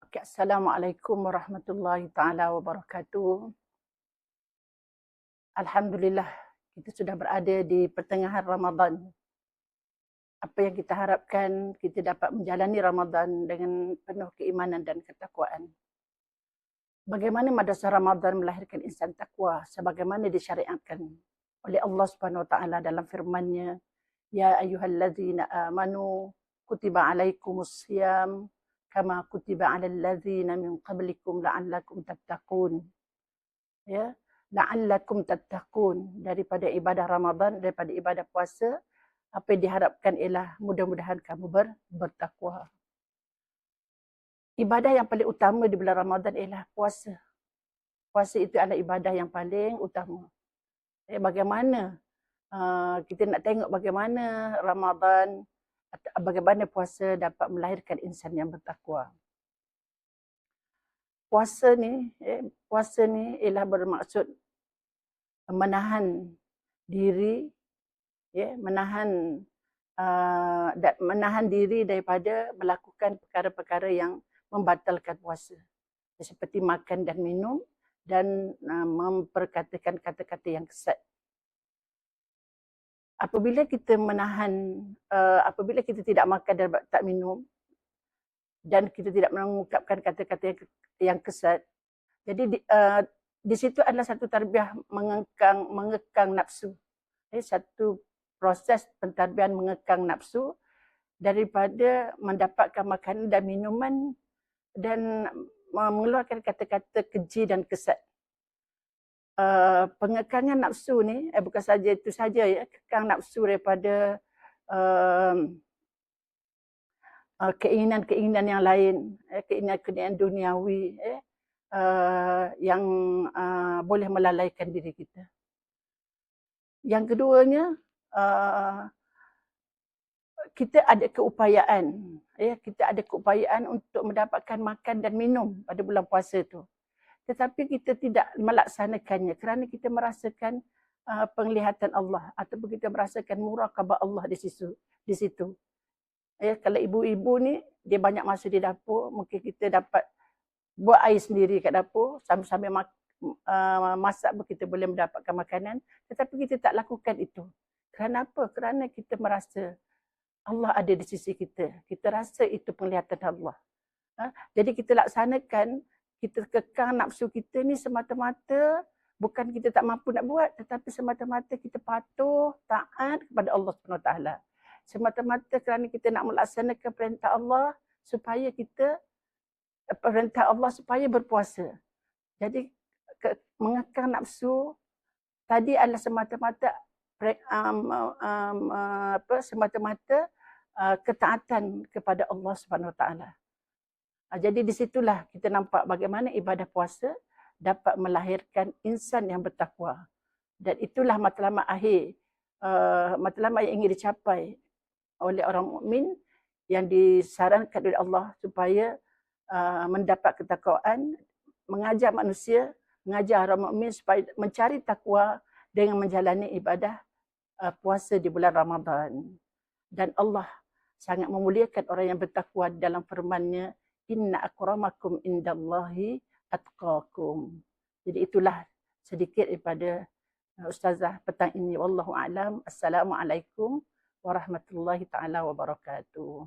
Okay, Assalamualaikum warahmatullahi taala wabarakatuh. Alhamdulillah, kita sudah berada di pertengahan Ramadan. Apa yang kita harapkan, kita dapat menjalani Ramadan dengan penuh keimanan dan ketakwaan. Bagaimana madrasah Ramadan melahirkan insan takwa sebagaimana disyariatkan oleh Allah Subhanahu Wa Taala dalam firman-Nya, ya ayyuhallazina amanu kutiba alaikumus syiyam kama kutiba alal ladzina min qablikum la'allakum tattaqun. Ya, la'allakum tattaqun, daripada ibadah Ramadan, daripada ibadah puasa, apa yang diharapkan ialah mudah-mudahan kamu bertakwa. Ibadah yang paling utama di bulan Ramadan ialah puasa. Puasa itu adalah ibadah yang paling utama. Bagaimana kita nak tengok bagaimana Ramadan, bagaimana puasa dapat melahirkan insan yang bertakwa. Puasa ni ialah bermaksud menahan diri, menahan diri daripada melakukan perkara-perkara yang membatalkan puasa, seperti makan dan minum dan memperkatakan kata-kata yang kesat. Apabila kita apabila kita tidak makan dan tak minum dan kita tidak mengungkapkan kata-kata yang kesat, jadi di situ adalah satu tarbiyah mengekang nafsu. Satu proses pentadbiran mengekang nafsu daripada mendapatkan makanan dan minuman dan mengeluarkan kata-kata keji dan kesat. Pengekangan nafsu ni bukan saja itu saja, kekang nafsu daripada keinginan-keinginan yang lain, keinginan-keinginan duniawi yang boleh melalaikan diri kita. Yang keduanya, kita ada keupayaan untuk mendapatkan makan dan minum pada bulan puasa tu. Tetapi kita tidak melaksanakannya kerana kita merasakan penglihatan Allah ataupun kita merasakan muraqabah Allah di situ. Kalau ibu-ibu ni dia banyak masa di dapur, mungkin kita dapat buat air sendiri kat dapur, sambil-sambil masak pun kita boleh mendapatkan makanan, tetapi kita tak lakukan itu. Kerana apa? Kerana kita merasa Allah ada di sisi kita. Kita rasa itu penglihatan Allah. Jadi kita laksanakan, kita kekang nafsu kita ni semata-mata bukan kita tak mampu nak buat, tetapi semata-mata kita patuh, taat kepada Allah SWT. Semata-mata kerana kita nak melaksanakan perintah Allah supaya berpuasa. Jadi mengekang nafsu tadi adalah semata-mata ketaatan kepada Allah Subhanahu Wa Taala. Jadi di situlah kita nampak bagaimana ibadah puasa dapat melahirkan insan yang bertakwa. Dan itulah matlamat akhir, matlamat yang ingin dicapai oleh orang mukmin yang disarankan oleh Allah supaya mendapat ketakwaan, mengajar manusia, mengajar orang mukmin supaya mencari takwa dengan menjalani ibadah puasa di bulan Ramadan. Dan Allah sangat memuliakan orang yang bertakwa dalam firman-Nya, inna akramakum indallahi atqakum. Jadi itulah sedikit daripada Ustazah petang ini. Wallahu a'lam. Assalamualaikum warahmatullahi taala wabarakatuh.